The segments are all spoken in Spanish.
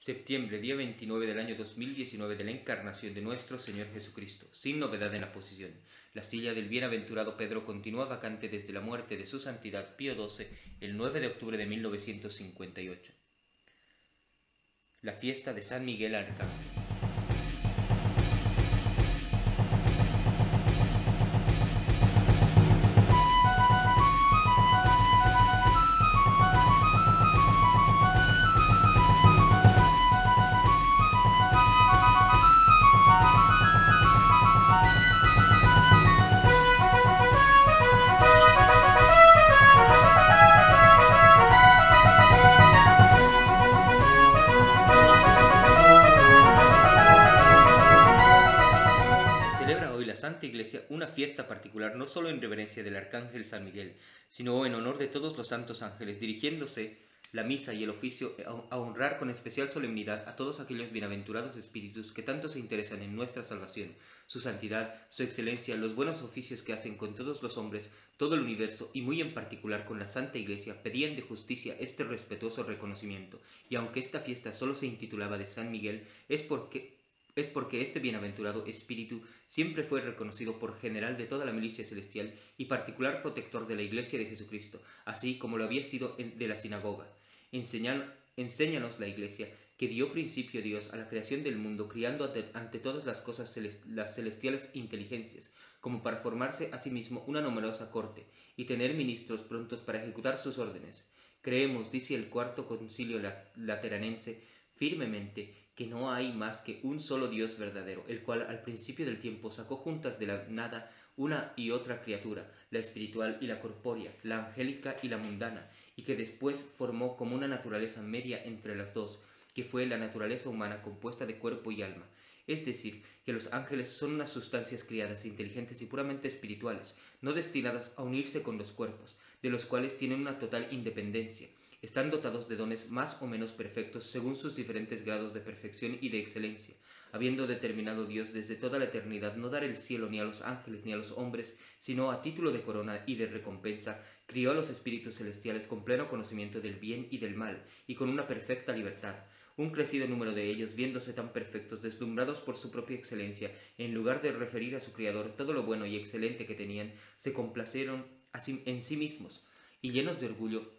Septiembre, día 29 del año 2019 de la encarnación de nuestro Señor Jesucristo, sin novedad en la posición. La silla del bienaventurado Pedro continúa vacante desde la muerte de su santidad Pío XII el 9 de octubre de 1958. La fiesta de San Miguel Arcángel. Santa Iglesia una fiesta particular no solo en reverencia del Arcángel San Miguel, sino en honor de todos los santos ángeles, dirigiéndose la misa y el oficio a honrar con especial solemnidad a todos aquellos bienaventurados espíritus que tanto se interesan en nuestra salvación, su santidad, su excelencia, los buenos oficios que hacen con todos los hombres, todo el universo y muy en particular con la Santa Iglesia, pedían de justicia este respetuoso reconocimiento, y aunque esta fiesta solo se intitulaba de San Miguel, es porque este bienaventurado espíritu siempre fue reconocido por general de toda la milicia celestial y particular protector de la Iglesia de Jesucristo, así como lo había sido de la sinagoga. Enséñanos la Iglesia que dio principio Dios a la creación del mundo, criando ante todas las cosas las celestiales inteligencias, como para formarse a sí mismo una numerosa corte y tener ministros prontos para ejecutar sus órdenes. Creemos, dice el Cuarto Concilio Lateranense, firmemente que no hay más que un solo Dios verdadero, el cual al principio del tiempo sacó juntas de la nada una y otra criatura, la espiritual y la corpórea, la angélica y la mundana, y que después formó como una naturaleza media entre las dos, que fue la naturaleza humana compuesta de cuerpo y alma. Es decir, que los ángeles son unas sustancias criadas, inteligentes y puramente espirituales, no destinadas a unirse con los cuerpos, de los cuales tienen una total independencia. Están dotados de dones más o menos perfectos según sus diferentes grados de perfección y de excelencia, habiendo determinado Dios desde toda la eternidad no dar el cielo ni a los ángeles ni a los hombres, sino a título de corona y de recompensa, crió a los espíritus celestiales con pleno conocimiento del bien y del mal, y con una perfecta libertad. Un crecido número de ellos, viéndose tan perfectos, deslumbrados por su propia excelencia, en lugar de referir a su Criador todo lo bueno y excelente que tenían, se complacieron en sí mismos, y llenos de orgullo,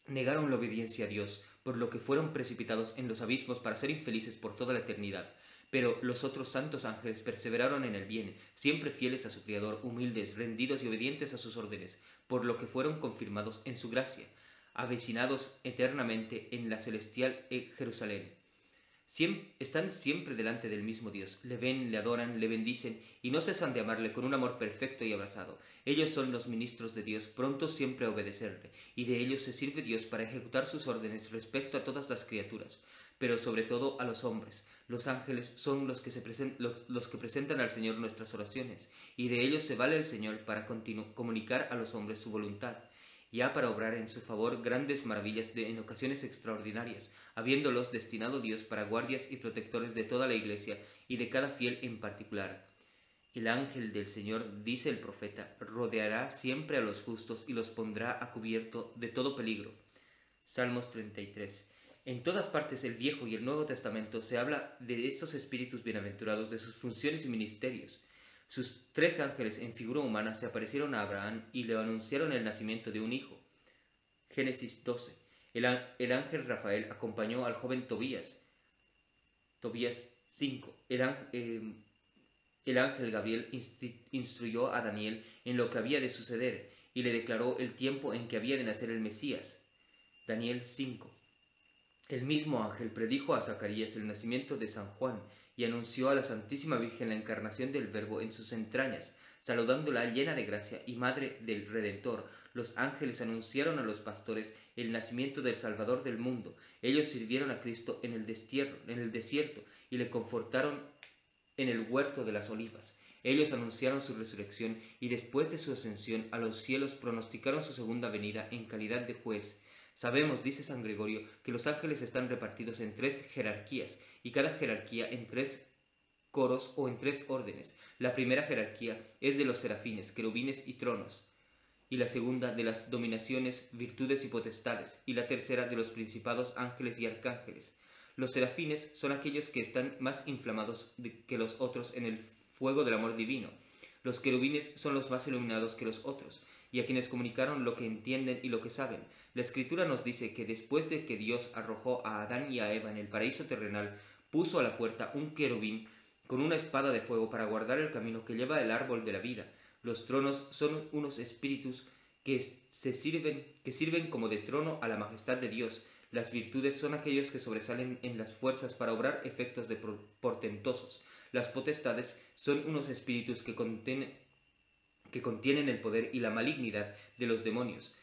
negaron la obediencia a Dios, por lo que fueron precipitados en los abismos para ser infelices por toda la eternidad. Pero los otros santos ángeles perseveraron en el bien, siempre fieles a su Criador, humildes, rendidos y obedientes a sus órdenes, por lo que fueron confirmados en su gracia, avecinados eternamente en la celestial Jerusalén. Están siempre delante del mismo Dios, le ven, le adoran, le bendicen y no cesan de amarle con un amor perfecto y abrazado. Ellos son los ministros de Dios, prontos siempre a obedecerle, y de ellos se sirve Dios para ejecutar sus órdenes respecto a todas las criaturas, pero sobre todo a los hombres. Los ángeles son los que presentan al Señor nuestras oraciones, y de ellos se vale el Señor para comunicar a los hombres su voluntad, ya para obrar en su favor grandes maravillas en ocasiones extraordinarias, habiéndolos destinado Dios para guardias y protectores de toda la Iglesia y de cada fiel en particular. El ángel del Señor, dice el profeta, rodeará siempre a los justos y los pondrá a cubierto de todo peligro. Salmos 33. En todas partes el Viejo y el Nuevo Testamento se habla de estos espíritus bienaventurados, de sus funciones y ministerios. Sus tres ángeles en figura humana se aparecieron a Abraham y le anunciaron el nacimiento de un hijo. Génesis 12. El ángel Rafael acompañó al joven Tobías. Tobías 5. El ángel Gabriel instruyó a Daniel en lo que había de suceder y le declaró el tiempo en que había de nacer el Mesías. Daniel 5. El mismo ángel predijo a Zacarías el nacimiento de San Juan y anunció a la Santísima Virgen la encarnación del Verbo en sus entrañas, saludándola llena de gracia y madre del Redentor. Los ángeles anunciaron a los pastores el nacimiento del Salvador del mundo. Ellos sirvieron a Cristo en el desierto y le confortaron en el huerto de las olivas. Ellos anunciaron su resurrección y después de su ascensión a los cielos pronosticaron su segunda venida en calidad de juez. Sabemos, dice San Gregorio, que los ángeles están repartidos en tres jerarquías y cada jerarquía en tres coros o en tres órdenes. La primera jerarquía es de los serafines, querubines y tronos, y la segunda de las dominaciones, virtudes y potestades, y la tercera de los principados, ángeles y arcángeles. Los serafines son aquellos que están más inflamados que los otros en el fuego del amor divino. Los querubines son los más iluminados que los otros, y a quienes comunicaron lo que entienden y lo que saben. La Escritura nos dice que después de que Dios arrojó a Adán y a Eva en el paraíso terrenal, puso a la puerta un querubín con una espada de fuego para guardar el camino que lleva el árbol de la vida. Los tronos son unos espíritus que sirven como de trono a la majestad de Dios. Las virtudes son aquellos que sobresalen en las fuerzas para obrar efectos portentosos. Las potestades son unos espíritus que contienen el poder y la malignidad de los demonios.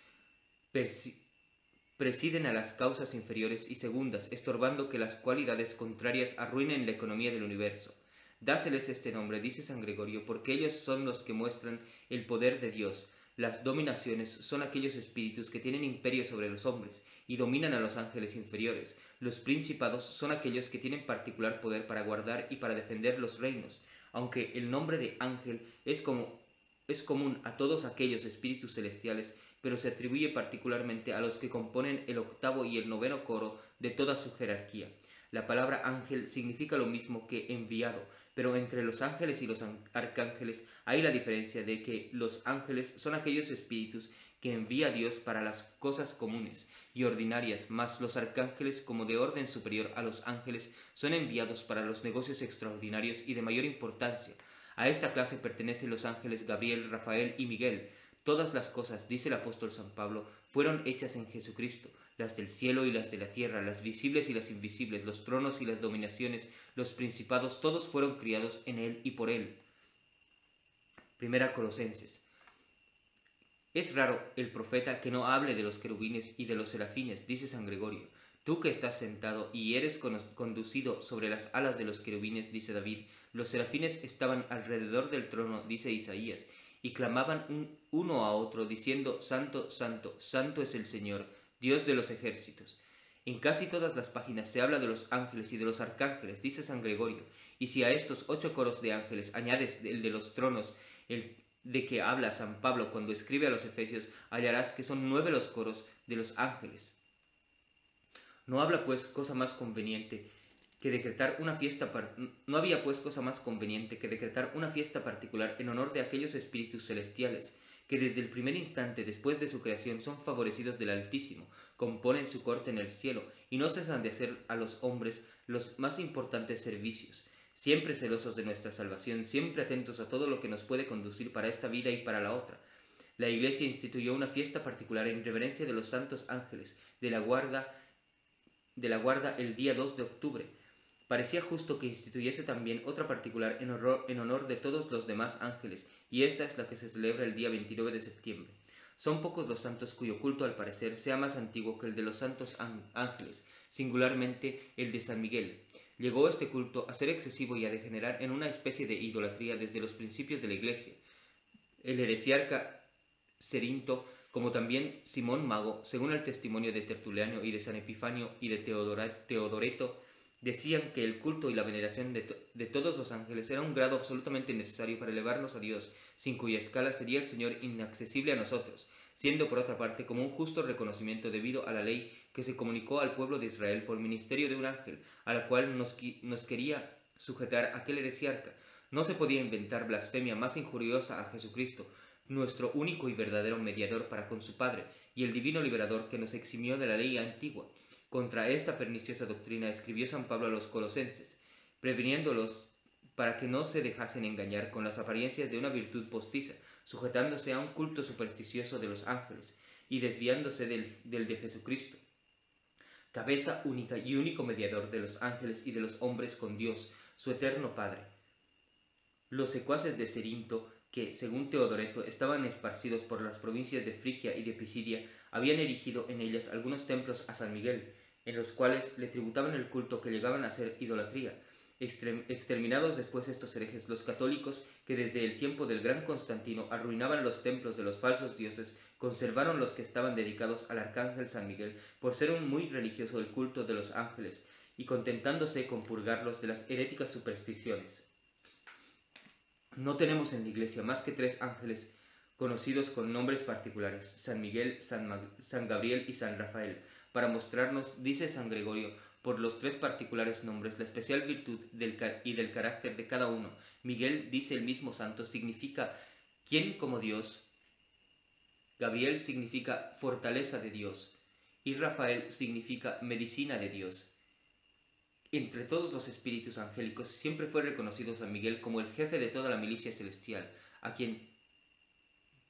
Presiden a las causas inferiores y segundas, estorbando que las cualidades contrarias arruinen la economía del universo. Dáseles este nombre, dice San Gregorio, porque ellos son los que muestran el poder de Dios. Las dominaciones son aquellos espíritus que tienen imperio sobre los hombres y dominan a los ángeles inferiores. Los principados son aquellos que tienen particular poder para guardar y para defender los reinos. Aunque el nombre de ángel es común a todos aquellos espíritus celestiales, pero se atribuye particularmente a los que componen el octavo y el noveno coro de toda su jerarquía. La palabra ángel significa lo mismo que enviado, pero entre los ángeles y los arcángeles hay la diferencia de que los ángeles son aquellos espíritus que envía Dios para las cosas comunes y ordinarias, mas los arcángeles, como de orden superior a los ángeles, son enviados para los negocios extraordinarios y de mayor importancia. A esta clase pertenecen los ángeles Gabriel, Rafael y Miguel. Todas las cosas, dice el apóstol San Pablo, fueron hechas en Jesucristo, las del cielo y las de la tierra, las visibles y las invisibles, los tronos y las dominaciones, los principados, todos fueron criados en Él y por Él. Primera Colosenses. Es raro el profeta que no hable de los querubines y de los serafines, dice San Gregorio. Tú que estás sentado y eres conducido sobre las alas de los querubines, dice David. Los serafines estaban alrededor del trono, dice Isaías, y clamaban uno a otro, diciendo: Santo, Santo, Santo es el Señor, Dios de los ejércitos. En casi todas las páginas se habla de los ángeles y de los arcángeles, dice San Gregorio, y si a estos 8 coros de ángeles añades el de los tronos, el de que habla San Pablo cuando escribe a los Efesios, hallarás que son 9 los coros de los ángeles. No había pues cosa más conveniente que decretar una fiesta particular en honor de aquellos espíritus celestiales que desde el primer instante después de su creación son favorecidos del Altísimo, componen su corte en el cielo y no cesan de hacer a los hombres los más importantes servicios, siempre celosos de nuestra salvación, siempre atentos a todo lo que nos puede conducir para esta vida y para la otra. La Iglesia instituyó una fiesta particular en reverencia de los santos ángeles de la guarda el día 2 de octubre. Parecía justo que instituyese también otra particular en honor de todos los demás ángeles, y esta es la que se celebra el día 29 de septiembre. Son pocos los santos cuyo culto al parecer sea más antiguo que el de los santos ángeles, singularmente el de San Miguel. Llegó este culto a ser excesivo y a degenerar en una especie de idolatría desde los principios de la Iglesia. El heresiarca Cerinto, como también Simón Mago, según el testimonio de Tertuliano y de San Epifanio y de Teodoreto, decían que el culto y la veneración de todos los ángeles era un grado absolutamente necesario para elevarnos a Dios, sin cuya escala sería el Señor inaccesible a nosotros, siendo por otra parte como un justo reconocimiento debido a la ley que se comunicó al pueblo de Israel por ministerio de un ángel, a la cual nos quería sujetar aquel heresiarca. No se podía inventar blasfemia más injuriosa a Jesucristo, nuestro único y verdadero mediador para con su Padre, y el divino liberador que nos eximió de la ley antigua. Contra esta perniciosa doctrina escribió San Pablo a los colosenses, previniéndolos para que no se dejasen engañar con las apariencias de una virtud postiza, sujetándose a un culto supersticioso de los ángeles y desviándose del de Jesucristo, cabeza única y único mediador de los ángeles y de los hombres con Dios, su eterno Padre. Los secuaces de Cerinto, que, según Teodoreto, estaban esparcidos por las provincias de Frigia y de Pisidia, habían erigido en ellas algunos templos a San Miguel, en los cuales le tributaban el culto que llegaban a ser idolatría. Exterminados después estos herejes, los católicos, que desde el tiempo del gran Constantino arruinaban los templos de los falsos dioses, conservaron los que estaban dedicados al arcángel San Miguel, por ser un muy religioso el culto de los ángeles, y contentándose con purgarlos de las heréticas supersticiones. No tenemos en la Iglesia más que 3 ángeles conocidos con nombres particulares: San Miguel, San Gabriel y San Rafael, para mostrarnos, dice San Gregorio, por los tres particulares nombres, la especial virtud y del carácter de cada uno. Miguel, dice el mismo santo, significa ¿quién como Dios? Gabriel significa fortaleza de Dios y Rafael significa medicina de Dios. Entre todos los espíritus angélicos siempre fue reconocido San Miguel como el jefe de toda la milicia celestial, a quien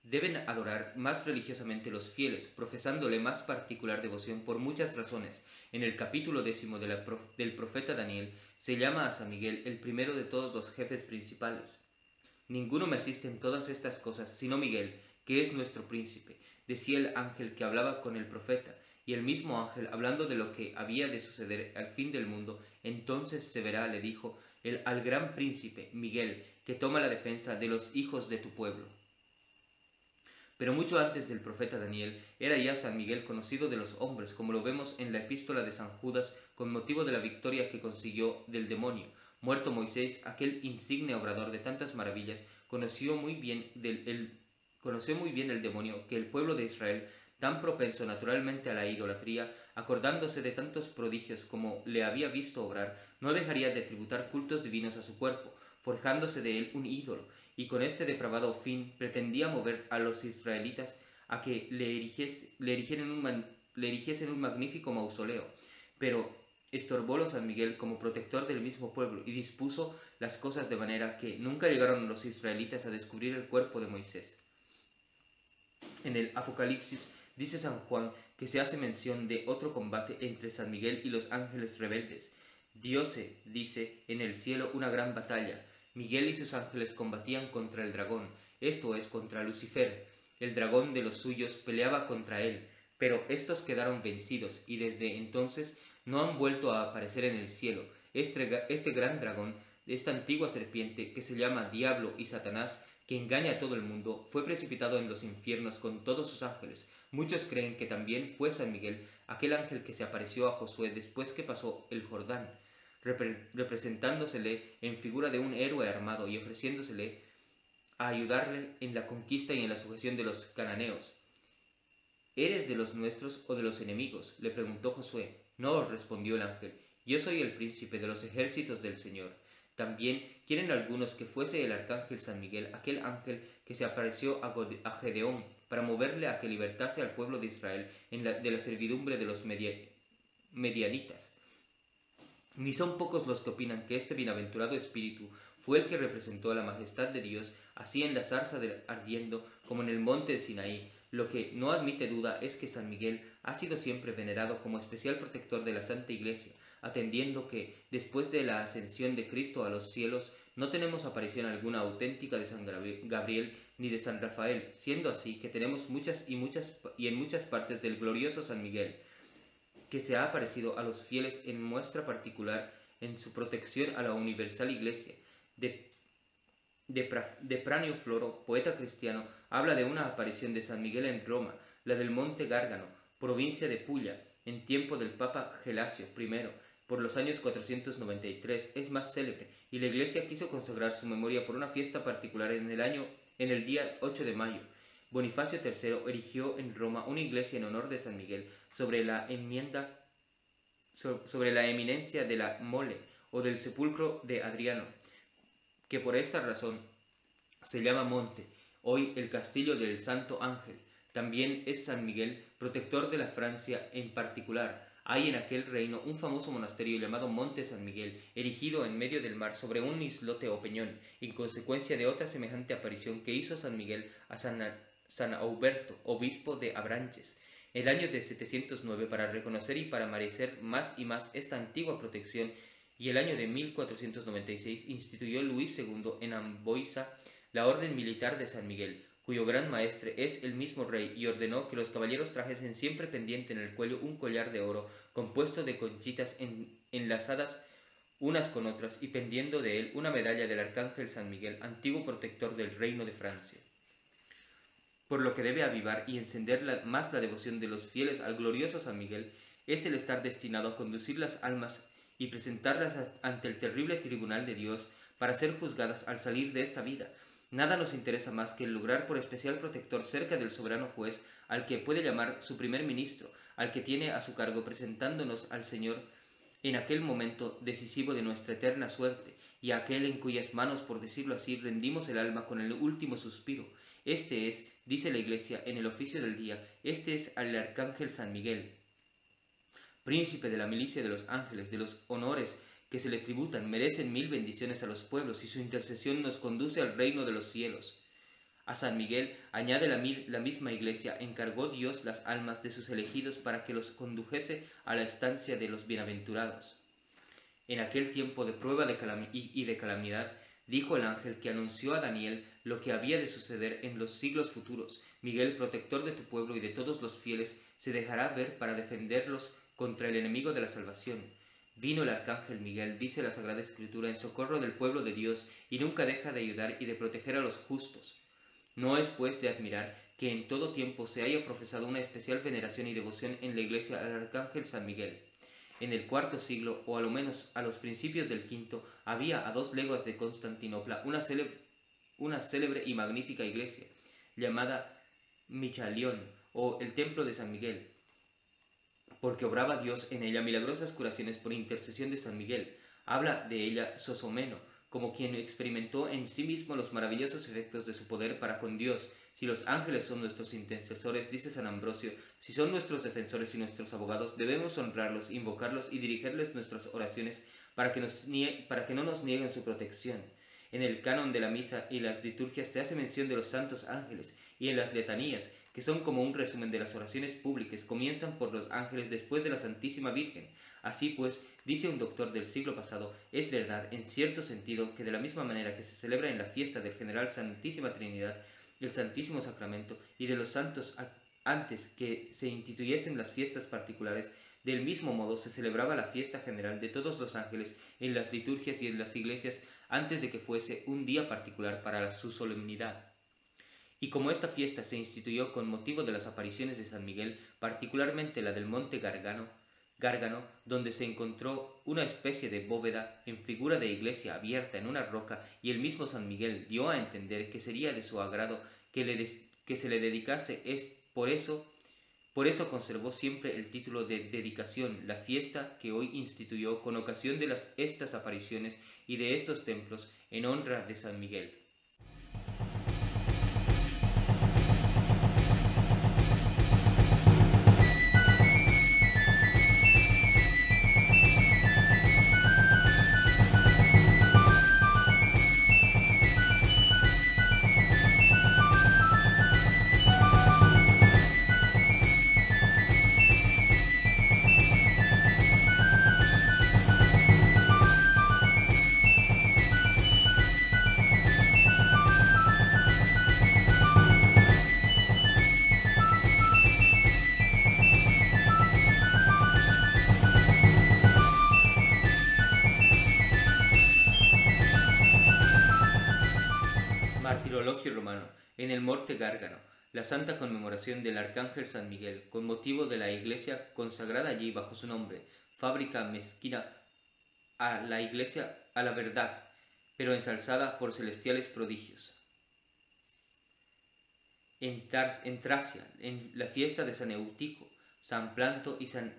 deben adorar más religiosamente los fieles, profesándole más particular devoción por muchas razones. En el capítulo 10 del profeta Daniel se llama a San Miguel el primero de todos los jefes principales. Ninguno me asiste en todas estas cosas, sino Miguel, que es nuestro príncipe, decía el ángel que hablaba con el profeta, y el mismo ángel, hablando de lo que había de suceder al fin del mundo, entonces se verá, le dijo, al gran príncipe, Miguel, que toma la defensa de los hijos de tu pueblo. Pero mucho antes del profeta Daniel, era ya San Miguel conocido de los hombres, como lo vemos en la epístola de San Judas, con motivo de la victoria que consiguió del demonio. Muerto Moisés, aquel insigne obrador de tantas maravillas, conoció muy bien el demonio, que el pueblo de Israel, tan propenso naturalmente a la idolatría, acordándose de tantos prodigios como le había visto obrar, no dejaría de tributar cultos divinos a su cuerpo, forjándose de él un ídolo, y con este depravado fin pretendía mover a los israelitas a que le erigiesen un magnífico mausoleo. Pero estorbólo San Miguel como protector del mismo pueblo y dispuso las cosas de manera que nunca llegaron los israelitas a descubrir el cuerpo de Moisés. En el Apocalipsis dice San Juan que se hace mención de otro combate entre San Miguel y los ángeles rebeldes. Diose, dice, en el cielo una gran batalla. Miguel y sus ángeles combatían contra el dragón, esto es, contra Lucifer. El dragón de los suyos peleaba contra él, pero estos quedaron vencidos y desde entonces no han vuelto a aparecer en el cielo. Este gran dragón, esta antigua serpiente que se llama Diablo y Satanás, que engaña a todo el mundo, fue precipitado en los infiernos con todos sus ángeles. Muchos creen que también fue San Miguel, aquel ángel que se apareció a Josué después que pasó el Jordán, representándosele en figura de un héroe armado y ofreciéndosele a ayudarle en la conquista y en la sujeción de los cananeos. ¿Eres de los nuestros o de los enemigos?, le preguntó Josué. No, respondió el ángel, yo soy el príncipe de los ejércitos del Señor. También quieren algunos que fuese el arcángel San Miguel, aquel ángel que se apareció a Gedeón, para moverle a que libertase al pueblo de Israel de la servidumbre de los medianitas. Ni son pocos los que opinan que este bienaventurado espíritu fue el que representó a la majestad de Dios, así en la zarza ardiendo como en el monte de Sinaí. Lo que no admite duda es que San Miguel ha sido siempre venerado como especial protector de la Santa Iglesia, atendiendo que, después de la ascensión de Cristo a los cielos, no tenemos aparición alguna auténtica de San Gabriel ni de San Rafael, siendo así que tenemos en muchas partes del glorioso San Miguel, que se ha aparecido a los fieles en muestra particular en su protección a la universal Iglesia. De Pranio Floro, poeta cristiano, habla de una aparición de San Miguel en Roma, la del Monte Gárgano, provincia de Puglia, en tiempo del Papa Gelasio I, por los años 493, es más célebre, y la Iglesia quiso consagrar su memoria por una fiesta particular en el día 8 de mayo. Bonifacio III erigió en Roma una iglesia en honor de San Miguel sobre la eminencia de la Mole o del sepulcro de Adriano, que por esta razón se llama Monte, hoy el castillo del Santo Ángel. También es San Miguel, protector de la Francia en particular. Hay en aquel reino un famoso monasterio llamado Monte San Miguel, erigido en medio del mar sobre un islote o peñón, en consecuencia de otra semejante aparición que hizo San Miguel a San Auberto, obispo de Abranches, el año de 709, para reconocer y para merecer más y más esta antigua protección, y el año de 1496 instituyó Luis II en Amboisa la orden militar de San Miguel, cuyo gran maestre es el mismo rey, y ordenó que los caballeros trajesen siempre pendiente en el cuello un collar de oro compuesto de conchitas enlazadas unas con otras, y pendiendo de él una medalla del arcángel San Miguel, antiguo protector del reino de Francia. Por lo que debe avivar y encender más la devoción de los fieles al glorioso San Miguel es el estar destinado a conducir las almas y presentarlas ante el terrible tribunal de Dios para ser juzgadas al salir de esta vida. Nada nos interesa más que el lograr por especial protector cerca del soberano juez, al que puede llamar su primer ministro, al que tiene a su cargo presentándonos al Señor en aquel momento decisivo de nuestra eterna suerte, y a aquel en cuyas manos, por decirlo así, rendimos el alma con el último suspiro. Este es, dice la Iglesia en el oficio del día, este es el arcángel San Miguel, príncipe de la milicia de los ángeles, de los honores que se le tributan, merecen 1000 bendiciones a los pueblos, y su intercesión nos conduce al reino de los cielos. A San Miguel, añade la misma Iglesia, encargó Dios las almas de sus elegidos para que los condujese a la estancia de los bienaventurados. En aquel tiempo de prueba y de calamidad, dijo el ángel que anunció a Daniel lo que había de suceder en los siglos futuros: Miguel, protector de tu pueblo y de todos los fieles, se dejará ver para defenderlos contra el enemigo de la salvación. Vino el arcángel Miguel, dice la Sagrada Escritura, en socorro del pueblo de Dios, y nunca deja de ayudar y de proteger a los justos. No es pues de admirar que en todo tiempo se haya profesado una especial veneración y devoción en la Iglesia al arcángel San Miguel. En el IV siglo, o a lo menos a los principios del V, había a 2 leguas de Constantinopla una célebre y magnífica iglesia, llamada Michalión, o el Templo de San Miguel, porque obraba Dios en ella milagrosas curaciones por intercesión de San Miguel. Habla de ella Sosomeno, como quien experimentó en sí mismo los maravillosos efectos de su poder para con Dios. Si los ángeles son nuestros intercesores, dice San Ambrosio, si son nuestros defensores y nuestros abogados, debemos honrarlos, invocarlos y dirigirles nuestras oraciones para que no nos nieguen su protección. En el canon de la misa y las liturgias se hace mención de los santos ángeles, y en las letanías, que son como un resumen de las oraciones públicas, comienzan por los ángeles después de la Santísima Virgen. Así pues, dice un doctor del siglo pasado, es verdad, en cierto sentido, que de la misma manera que se celebra en la fiesta del General Santísima Trinidad, el Santísimo Sacramento, y de los santos antes que se instituyesen las fiestas particulares, del mismo modo se celebraba la fiesta general de todos los ángeles en las liturgias y en las iglesias antes de que fuese un día particular para su solemnidad. Y como esta fiesta se instituyó con motivo de las apariciones de San Miguel, particularmente la del monte Gárgano, donde se encontró una especie de bóveda en figura de iglesia abierta en una roca, y el mismo San Miguel dio a entender que sería de su agrado que se le dedicase, por eso conservó siempre el título de dedicación, la fiesta que hoy instituyó con ocasión de estas apariciones y de estos templos en honra de San Miguel. Martirologio romano. En el monte Gárgano, la santa conmemoración del arcángel San Miguel, con motivo de la iglesia consagrada allí bajo su nombre, fábrica mezquina a la iglesia, a la verdad, pero ensalzada por celestiales prodigios. En Tracia, en la fiesta de San Eutico, San Planto y San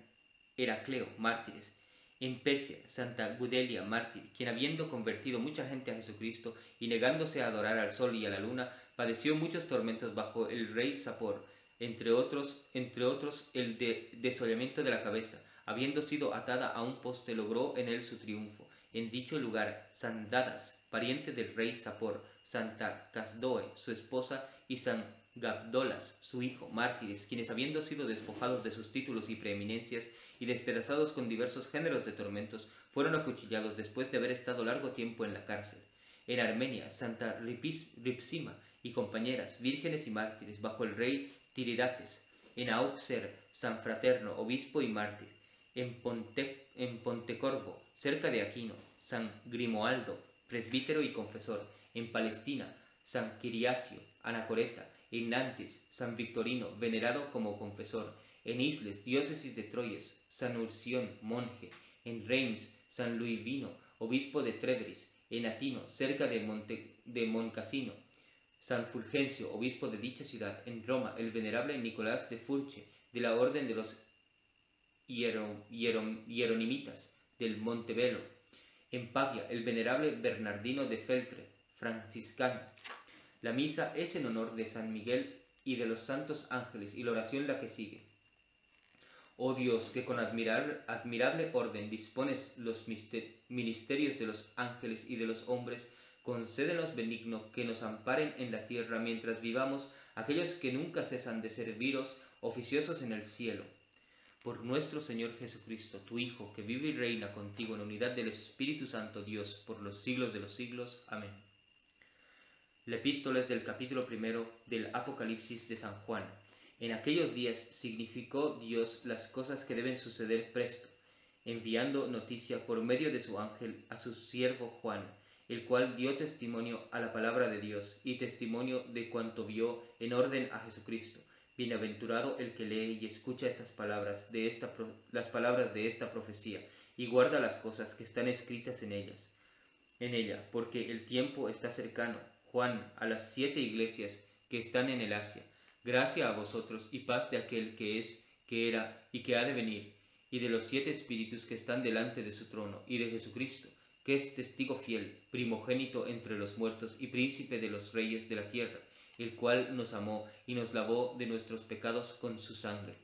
Heracleo, mártires. En Persia, Santa Gudelia, mártir, quien habiendo convertido mucha gente a Jesucristo y negándose a adorar al sol y a la luna, padeció muchos tormentos bajo el rey Sapor, entre otros el desollamiento de la cabeza. Habiendo sido atada a un poste, logró en él su triunfo. En dicho lugar, San Dadas, pariente del rey Sapor, Santa Casdoe, su esposa, y San Gabdolas, su hijo, mártires, quienes habiendo sido despojados de sus títulos y preeminencias y despedazados con diversos géneros de tormentos, fueron acuchillados después de haber estado largo tiempo en la cárcel. En Armenia, Santa Ripsima y compañeras, vírgenes y mártires, bajo el rey Tiridates. En Auxerre, San Fraterno, obispo y mártir. En Pontecorvo, cerca de Aquino, San Grimoaldo, presbítero y confesor. En Palestina, San Quiriacio, anacoreta. En Nantes, San Victorino, venerado como confesor. En Isles, diócesis de Troyes, San Urción, monje. En Reims, San Luivino, obispo de Trevris. En Atino, cerca de Moncasino, San Fulgencio, obispo de dicha ciudad. En Roma, el venerable Nicolás de Furche, de la orden de los hieronimitas. del Montebello. En Pavia, el venerable Bernardino de Feltre, franciscano. La misa es en honor de San Miguel y de los santos ángeles, y la oración la que sigue. Oh Dios, que con admirable orden dispones los ministerios de los ángeles y de los hombres, concédenos benigno que nos amparen en la tierra mientras vivamos aquellos que nunca cesan de serviros oficiosos en el cielo. Por nuestro Señor Jesucristo, tu Hijo, que vive y reina contigo en unidad del Espíritu Santo, Dios, por los siglos de los siglos. Amén. La epístola es del capítulo 1 del Apocalipsis de San Juan. En aquellos días significó Dios las cosas que deben suceder presto, enviando noticia por medio de su ángel a su siervo Juan, el cual dio testimonio a la palabra de Dios y testimonio de cuanto vio en orden a Jesucristo. Bienaventurado el que lee y escucha las palabras de esta profecía y guarda las cosas que están escritas en ella, porque el tiempo está cercano. Juan, a las 7 iglesias que están en el Asia, gracia a vosotros y paz de aquel que es, que era y que ha de venir, y de los 7 espíritus que están delante de su trono, y de Jesucristo, que es testigo fiel, primogénito entre los muertos y príncipe de los reyes de la tierra, el cual nos amó y nos lavó de nuestros pecados con su sangre.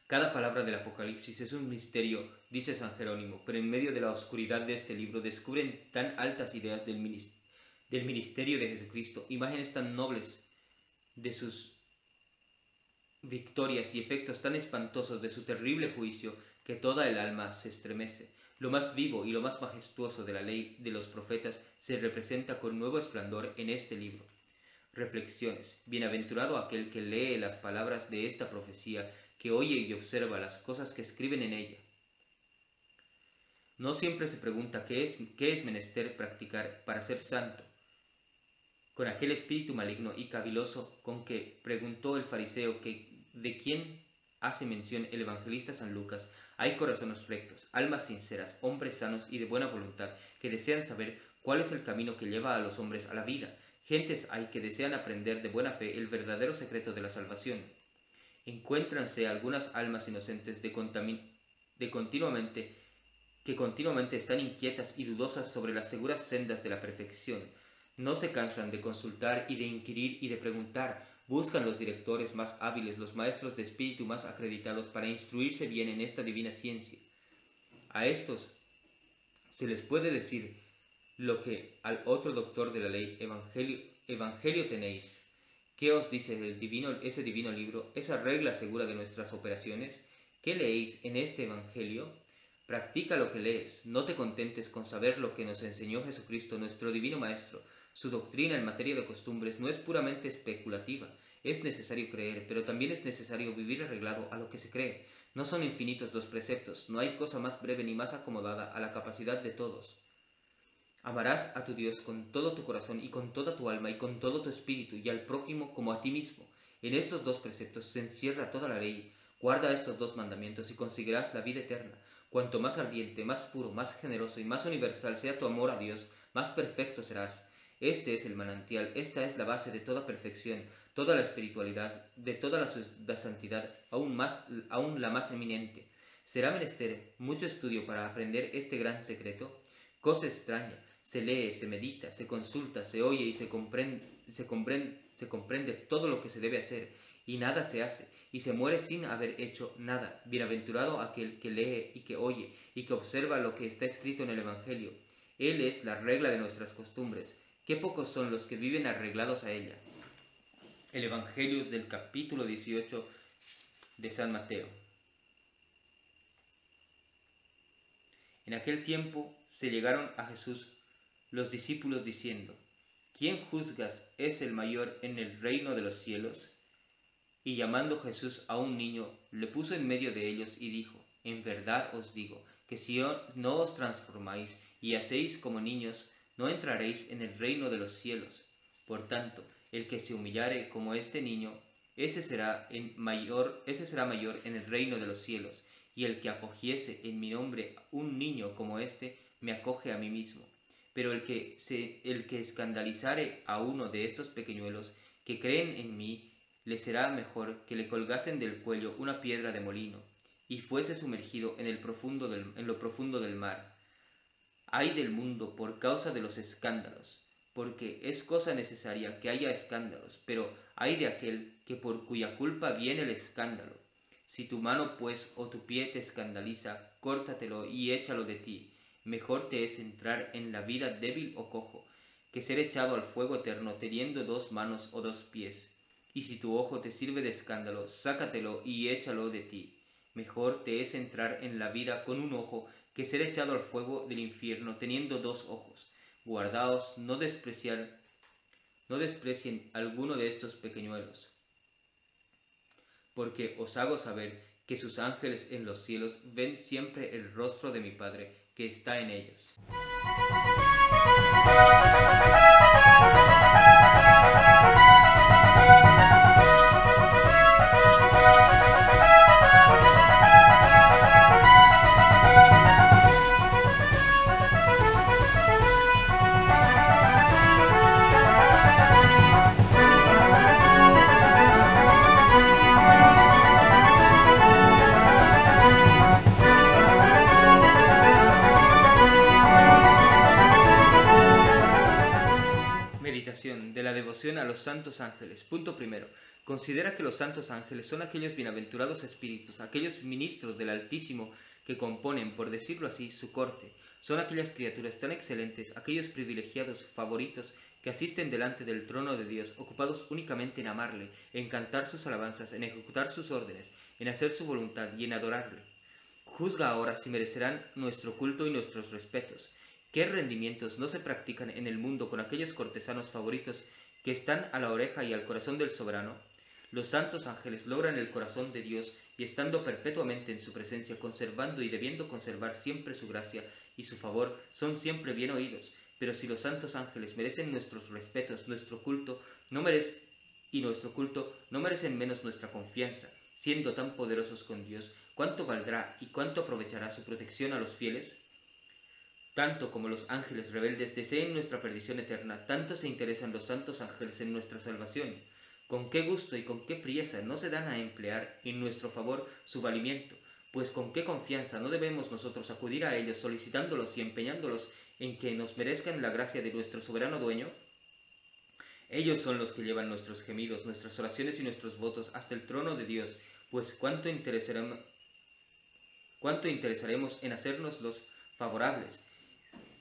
Cada palabra del Apocalipsis es un misterio, dice San Jerónimo, pero en medio de la oscuridad de este libro descubren tan altas ideas del ministerio de Jesucristo, imágenes tan nobles de sus victorias y efectos tan espantosos de su terrible juicio, que toda el alma se estremece. Lo más vivo y lo más majestuoso de la ley de los profetas se representa con nuevo esplendor en este libro. Reflexiones. Bienaventurado aquel que lee las palabras de esta profecía, que oye y observa las cosas que escriben en ella. No siempre se pregunta qué es menester practicar para ser santo. Con aquel espíritu maligno y caviloso con que preguntó el fariseo de quién hace mención el evangelista San Lucas, hay corazones rectos, almas sinceras, hombres sanos y de buena voluntad, que desean saber cuál es el camino que lleva a los hombres a la vida. Gentes hay que desean aprender de buena fe el verdadero secreto de la salvación. Encuéntranse algunas almas inocentes que continuamente están inquietas y dudosas sobre las seguras sendas de la perfección. No se cansan de consultar y de inquirir y de preguntar. Buscan los directores más hábiles, los maestros de espíritu más acreditados para instruirse bien en esta divina ciencia. A estos se les puede decir lo que al otro doctor de la ley, Evangelio tenéis. ¿Qué os dice ese divino libro, esa regla segura de nuestras operaciones? ¿Qué leéis en este Evangelio? Practica lo que lees, no te contentes con saber lo que nos enseñó Jesucristo, nuestro divino Maestro. Su doctrina en materia de costumbres no es puramente especulativa. Es necesario creer, pero también es necesario vivir arreglado a lo que se cree. No son infinitos los preceptos, no hay cosa más breve ni más acomodada a la capacidad de todos. Amarás a tu Dios con todo tu corazón y con toda tu alma y con todo tu espíritu, y al prójimo como a ti mismo. En estos 2 preceptos se encierra toda la ley. Guarda estos 2 mandamientos y conseguirás la vida eterna. Cuanto más ardiente, más puro, más generoso y más universal sea tu amor a Dios, más perfecto serás. Este es el manantial, esta es la base de toda perfección, toda la espiritualidad, de toda la santidad, aún la más eminente. ¿Será menester mucho estudio para aprender este gran secreto? Cosa extraña, se lee, se medita, se consulta, se oye y se comprende todo lo que se debe hacer, y nada se hace, y se muere sin haber hecho nada. Bienaventurado aquel que lee y que oye, y que observa lo que está escrito en el Evangelio. Él es la regla de nuestras costumbres. Qué pocos son los que viven arreglados a ella. El Evangelio es del capítulo 18 de San Mateo. En aquel tiempo se llegaron a Jesús los discípulos diciendo: ¿Quién juzgas es el mayor en el reino de los cielos? Y llamando Jesús a un niño, le puso en medio de ellos y dijo: En verdad os digo, que si no os transformáis y hacéis como niños, no entraréis en el reino de los cielos. Por tanto, el que se humillare como este niño, ese será mayor en el reino de los cielos. Y el que acogiese en mi nombre un niño como este, me acoge a mí mismo. Pero el que escandalizare a uno de estos pequeñuelos que creen en mí, le será mejor que le colgasen del cuello una piedra de molino. y fuese sumergido en lo profundo del mar. Ay del mundo por causa de los escándalos, porque es cosa necesaria que haya escándalos, pero ay de aquel que por cuya culpa viene el escándalo. Si tu mano pues o tu pie te escandaliza, córtatelo y échalo de ti. Mejor te es entrar en la vida débil o cojo, que ser echado al fuego eterno teniendo 2 manos o 2 pies. Y si tu ojo te sirve de escándalo, sácatelo y échalo de ti. Mejor te es entrar en la vida con un ojo, que ser echado al fuego del infierno teniendo 2 ojos. Guardaos, no desprecien alguno de estos pequeñuelos, porque os hago saber que sus ángeles en los cielos ven siempre el rostro de mi Padre que está en ellos. Meditación de la devoción a los santos ángeles. Punto primero. Considera que los santos ángeles son aquellos bienaventurados espíritus, aquellos ministros del Altísimo que componen, por decirlo así, su corte. Son aquellas criaturas tan excelentes, aquellos privilegiados favoritos que asisten delante del trono de Dios, ocupados únicamente en amarle, en cantar sus alabanzas, en ejecutar sus órdenes, en hacer su voluntad y en adorarle. Juzga ahora si merecerán nuestro culto y nuestros respetos. ¿Qué rendimientos no se practican en el mundo con aquellos cortesanos favoritos que están a la oreja y al corazón del soberano? Los santos ángeles logran el corazón de Dios y estando perpetuamente en su presencia, conservando y debiendo conservar siempre su gracia y su favor, son siempre bien oídos. Pero si los santos ángeles merecen nuestros respetos, nuestro culto no merecen menos nuestra confianza. Siendo tan poderosos con Dios, ¿cuánto valdrá y cuánto aprovechará su protección a los fieles? Tanto como los ángeles rebeldes deseen nuestra perdición eterna, tanto se interesan los santos ángeles en nuestra salvación. Con qué gusto y con qué priesa no se dan a emplear en nuestro favor su valimiento, pues con qué confianza no debemos nosotros acudir a ellos solicitándolos y empeñándolos en que nos merezcan la gracia de nuestro soberano dueño. Ellos son los que llevan nuestros gemidos, nuestras oraciones y nuestros votos hasta el trono de Dios, pues cuánto interesaremos en hacernos los favorables.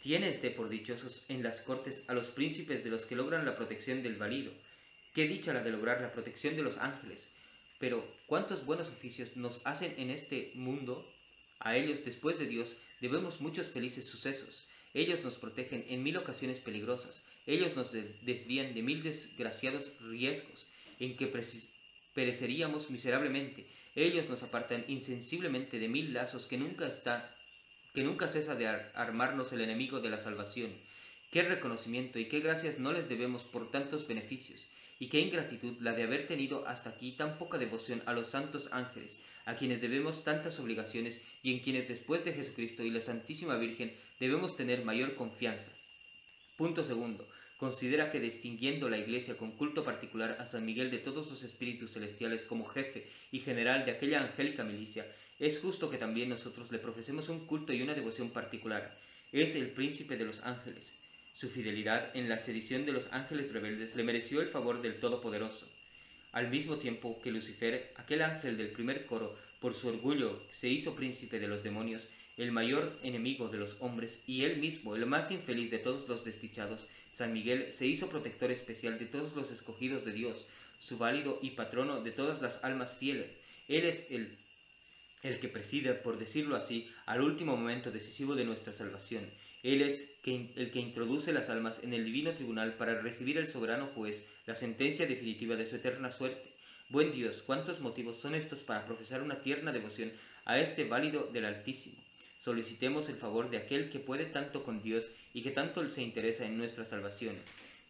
Tiénense por dichosos en las cortes a los príncipes de los que logran la protección del valido. Qué dicha la de lograr la protección de los ángeles. Pero cuántos buenos oficios nos hacen en este mundo. A ellos, después de Dios, debemos muchos felices sucesos. Ellos nos protegen en 1000 ocasiones peligrosas. Ellos nos desvían de 1000 desgraciados riesgos en que pereceríamos miserablemente. Ellos nos apartan insensiblemente de 1000 lazos que nunca cesa de armarnos el enemigo de la salvación. Qué reconocimiento y qué gracias no les debemos por tantos beneficios, y qué ingratitud la de haber tenido hasta aquí tan poca devoción a los santos ángeles, a quienes debemos tantas obligaciones y en quienes después de Jesucristo y la Santísima Virgen debemos tener mayor confianza. Punto segundo. Considera que distinguiendo la Iglesia con culto particular a San Miguel de todos los espíritus celestiales como jefe y general de aquella angélica milicia, es justo que también nosotros le profesemos un culto y una devoción particular. Es el príncipe de los ángeles. Su fidelidad en la sedición de los ángeles rebeldes le mereció el favor del Todopoderoso. Al mismo tiempo que Lucifer, aquel ángel del primer coro, por su orgullo se hizo príncipe de los demonios, el mayor enemigo de los hombres, y él mismo, el más infeliz de todos los desdichados, San Miguel se hizo protector especial de todos los escogidos de Dios, su válido y patrono de todas las almas fieles. Él es el que preside, por decirlo así, al último momento decisivo de nuestra salvación. Él es el que introduce las almas en el divino tribunal para recibir el soberano juez la sentencia definitiva de su eterna suerte. Buen Dios, cuántos motivos son estos para profesar una tierna devoción a este válido del Altísimo. Solicitemos el favor de aquel que puede tanto con Dios y que tanto se interesa en nuestra salvación.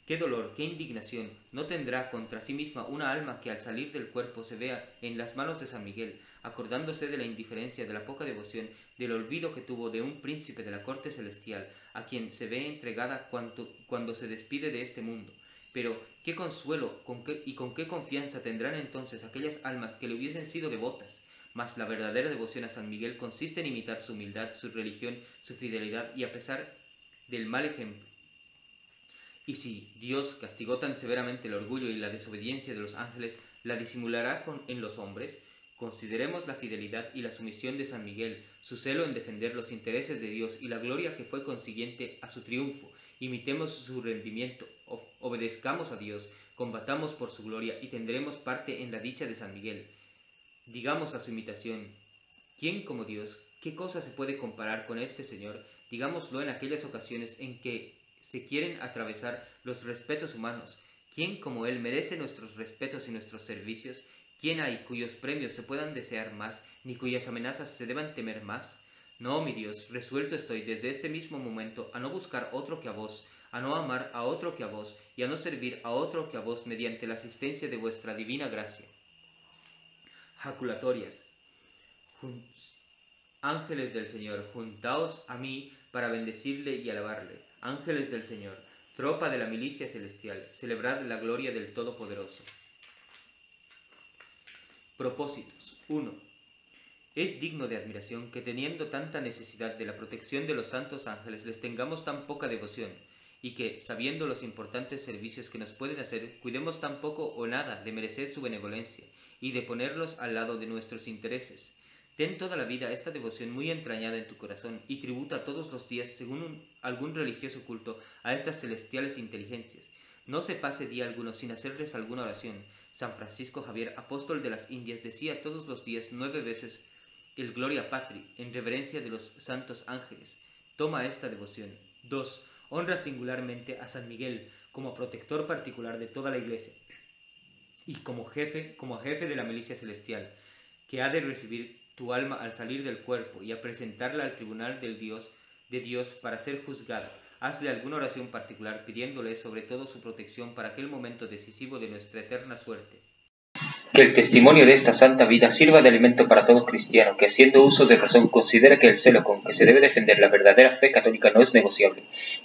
Qué dolor, qué indignación no tendrá contra sí misma una alma que al salir del cuerpo se vea en las manos de San Miguel, acordándose de la indiferencia, de la poca devoción, del olvido que tuvo de un príncipe de la corte celestial, a quien se ve entregada cuando se despide de este mundo. Pero qué consuelo con qué confianza tendrán entonces aquellas almas que le hubiesen sido devotas, mas la verdadera devoción a San Miguel consiste en imitar su humildad, su religión, su fidelidad y a pesar del mal ejemplo. Y si Dios castigó tan severamente el orgullo y la desobediencia de los ángeles, ¿la disimulará en los hombres? Consideremos la fidelidad y la sumisión de San Miguel, su celo en defender los intereses de Dios y la gloria que fue consiguiente a su triunfo. Imitemos su rendimiento, obedezcamos a Dios, combatamos por su gloria y tendremos parte en la dicha de San Miguel. Digamos a su imitación: ¿quién como Dios? ¿Qué cosa se puede comparar con este Señor? Digámoslo en aquellas ocasiones en que se quieren atravesar los respetos humanos. ¿Quién como Él merece nuestros respetos y nuestros servicios? ¿Quién hay cuyos premios se puedan desear más, ni cuyas amenazas se deban temer más? No, mi Dios, resuelto estoy desde este mismo momento a no buscar otro que a vos, a no amar a otro que a vos, y a no servir a otro que a vos mediante la asistencia de vuestra divina gracia. Jaculatorias. Ángeles del Señor, juntaos a mí para bendecirle y alabarle. Ángeles del Señor, tropa de la milicia celestial, celebrad la gloria del Todopoderoso. Propósitos. 1. Es digno de admiración que teniendo tanta necesidad de la protección de los santos ángeles les tengamos tan poca devoción, y que, sabiendo los importantes servicios que nos pueden hacer, cuidemos tan poco o nada de merecer su benevolencia, y de ponerlos al lado de nuestros intereses. Ten toda la vida esta devoción muy entrañada en tu corazón, y tributa todos los días, según algún religioso culto, a estas celestiales inteligencias. No se pase día alguno sin hacerles alguna oración. San Francisco Javier, apóstol de las Indias, decía todos los días 9 veces el Gloria Patri, en reverencia de los santos ángeles. Toma esta devoción. 2. Honra singularmente a San Miguel como protector particular de toda la Iglesia y como jefe de la milicia celestial, que ha de recibir tu alma al salir del cuerpo y a presentarla al tribunal de Dios para ser juzgada. Hazle alguna oración particular pidiéndole sobre todo su protección para aquel momento decisivo de nuestra eterna suerte. Que el testimonio de esta santa vida sirva de alimento para todo cristiano que, haciendo uso de razón, considera que el celo con que se debe defender la verdadera fe católica no es negociable,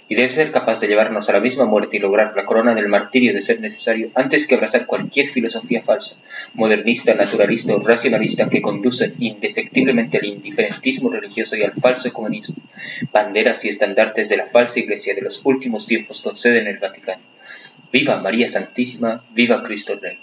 y debe ser capaz de llevarnos a la misma muerte y lograr la corona del martirio de ser necesario, antes que abrazar cualquier filosofía falsa, modernista, naturalista o racionalista que conducen indefectiblemente al indiferentismo religioso y al falso ecumenismo, banderas y estandartes de la falsa Iglesia de los últimos tiempos con sede en el Vaticano. ¡Viva María Santísima! ¡Viva Cristo Rey!